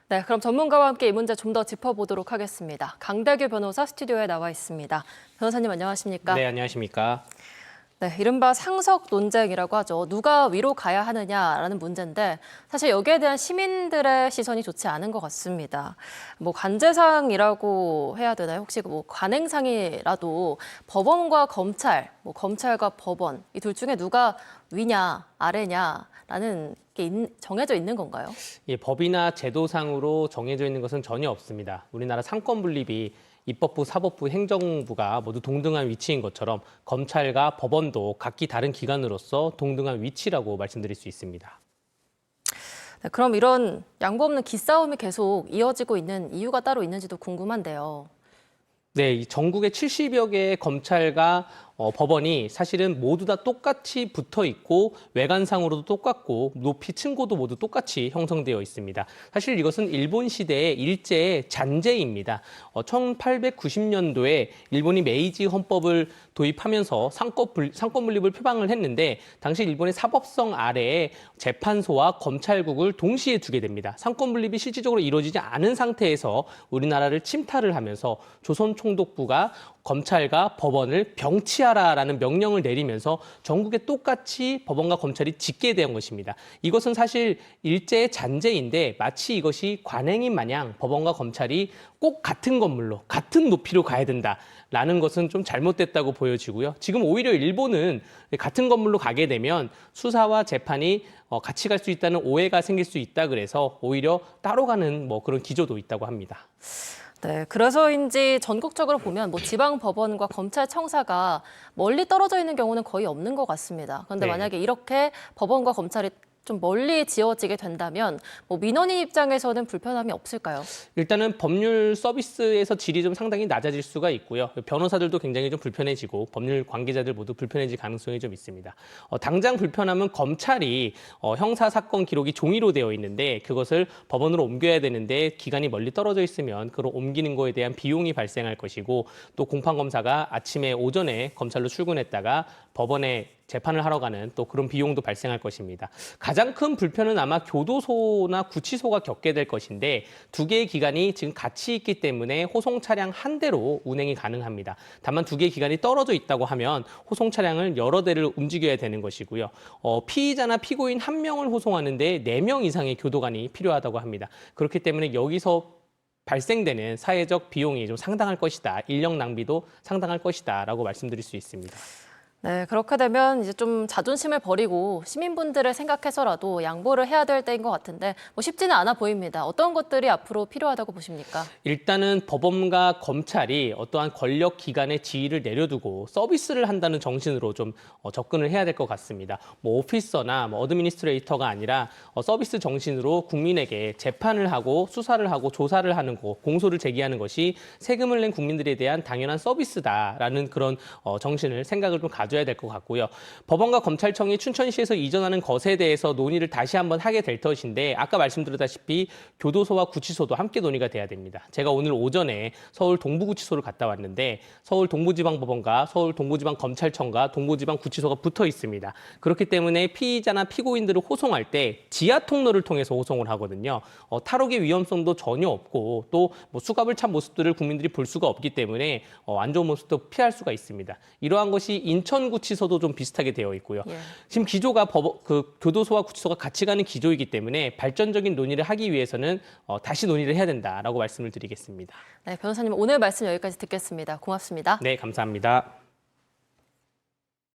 네, 그럼 전문가와 함께 이 문제 좀 더 짚어보도록 하겠습니다. 강대규 변호사 스튜디오에 나와 있습니다. 변호사님 안녕하십니까? 네, 안녕하십니까? 네, 이른바 상석 논쟁이라고 하죠. 누가 위로 가야 하느냐라는 문제인데 사실 여기에 대한 시민들의 시선이 좋지 않은 것 같습니다. 뭐 관제상이라고 해야 되나요? 혹시 뭐 관행상이라도 법원과 검찰, 뭐 검찰과 법원 이 둘 중에 누가 위냐 아래냐라는 게 정해져 있는 건가요? 예, 법이나 제도상으로 정해져 있는 것은 전혀 없습니다. 우리나라 상권 분립이 입법부, 사법부, 행정부가 모두 동등한 위치인 것처럼 검찰과 법원도 각기 다른 기관으로서 동등한 위치라고 말씀드릴 수 있습니다. 네, 그럼 이런 양보 없는 기싸움이 계속 이어지고 있는 이유가 따로 있는지도 궁금한데요. 네, 이 전국의 70여 개의 검찰과 법원이 사실은 모두 다 똑같이 붙어 있고 외관상으로도 똑같고 높이 층고도 모두 똑같이 형성되어 있습니다. 사실 이것은 일본 시대의 일제의 잔재입니다. 1890년도에 일본이 메이지 헌법을 도입하면서 상권 분립을 표방을 했는데 당시 일본의 사법성 아래에 재판소와 검찰국을 동시에 두게 됩니다. 상권 분립이 실질적으로 이루어지지 않은 상태에서 우리나라를 침탈을 하면서 조선 총독부가 검찰과 법원을 병치하라라는 명령을 내리면서 전국에 똑같이 법원과 검찰이 짓게 된 것입니다. 이것은 사실 일제의 잔재인데 마치 이것이 관행인 마냥 법원과 검찰이 꼭 같은 건물로 같은 높이로 가야 된다라는 것은 좀 잘못됐다고 보여지고요. 지금 오히려 일본은 같은 건물로 가게 되면 수사와 재판이 같이 갈 수 있다는 오해가 생길 수 있다 그래서 오히려 따로 가는 뭐 그런 기조도 있다고 합니다. 네, 그래서인지 전국적으로 보면 뭐 지방 법원과 검찰청사가 멀리 떨어져 있는 경우는 거의 없는 것 같습니다. 그런데 네. 만약에 이렇게 법원과 검찰이 좀 멀리 지어지게 된다면 뭐 민원인 입장에서는 불편함이 없을까요? 일단은 법률 서비스에서 질이 좀 상당히 낮아질 수가 있고요. 변호사들도 굉장히 좀 불편해지고 법률 관계자들 모두 불편해질 가능성이 좀 있습니다. 당장 불편함은 검찰이 형사 사건 기록이 종이로 되어 있는데 그것을 법원으로 옮겨야 되는데 기간이 멀리 떨어져 있으면 그걸 옮기는 거에 대한 비용이 발생할 것이고 또 공판검사가 아침에 오전에 검찰로 출근했다가 법원에 재판을 하러 가는 또 그런 비용도 발생할 것입니다. 가장 큰 불편은 아마 교도소나 구치소가 겪게 될 것인데 두 개의 기관이 지금 같이 있기 때문에 호송 차량 한 대로 운행이 가능합니다. 다만 두 개의 기관이 떨어져 있다고 하면 호송 차량을 여러 대를 움직여야 되는 것이고요. 피의자나 피고인 한 명을 호송하는데 4명 이상의 교도관이 필요하다고 합니다. 그렇기 때문에 여기서 발생되는 사회적 비용이 좀 상당할 것이다. 인력 낭비도 상당할 것이다라고 말씀드릴 수 있습니다. 네, 그렇게 되면 이제 좀 자존심을 버리고 시민분들을 생각해서라도 양보를 해야 될 때인 것 같은데 뭐 쉽지는 않아 보입니다. 어떤 것들이 앞으로 필요하다고 보십니까? 일단은 법원과 검찰이 어떠한 권력 기관의 지위를 내려두고 서비스를 한다는 정신으로 좀 접근을 해야 될 것 같습니다. 뭐 오피서나 뭐 어드미니스트레이터가 아니라 서비스 정신으로 국민에게 재판을 하고 수사를 하고 조사를 하는 거, 공소를 제기하는 것이 세금을 낸 국민들에 대한 당연한 서비스다라는 그런 정신을 생각을 좀 가져야 될 것 같고요. 법원과 검찰청이 춘천시에서 이전하는 것에 대해서 논의를 다시 한번 하게 될 것인데 아까 말씀드렸다시피 교도소와 구치소도 함께 논의가 돼야 됩니다. 제가 오늘 오전에 서울 동부구치소를 갔다 왔는데 서울 동부지방법원과 서울 동부지방검찰청과 동부지방구치소가 붙어 있습니다. 그렇기 때문에 피의자나 피고인들을 호송할 때 지하 통로를 통해서 호송을 하거든요. 탈옥의 위험성도 전혀 없고 또 뭐 수갑을 찬 모습들을 국민들이 볼 수가 없기 때문에 안 좋은 모습도 피할 수가 있습니다. 이러한 것이 인천구치소도 좀 비슷하게 되어 있고요. 예. 지금 기조가 교도소와 구치소가 같이 가는 기조이기 때문에 발전적인 논의를 하기 위해서는 다시 논의를 해야 된다라고 말씀을 드리겠습니다. 네, 변호사님 오늘 말씀 여기까지 듣겠습니다. 고맙습니다. 네, 감사합니다.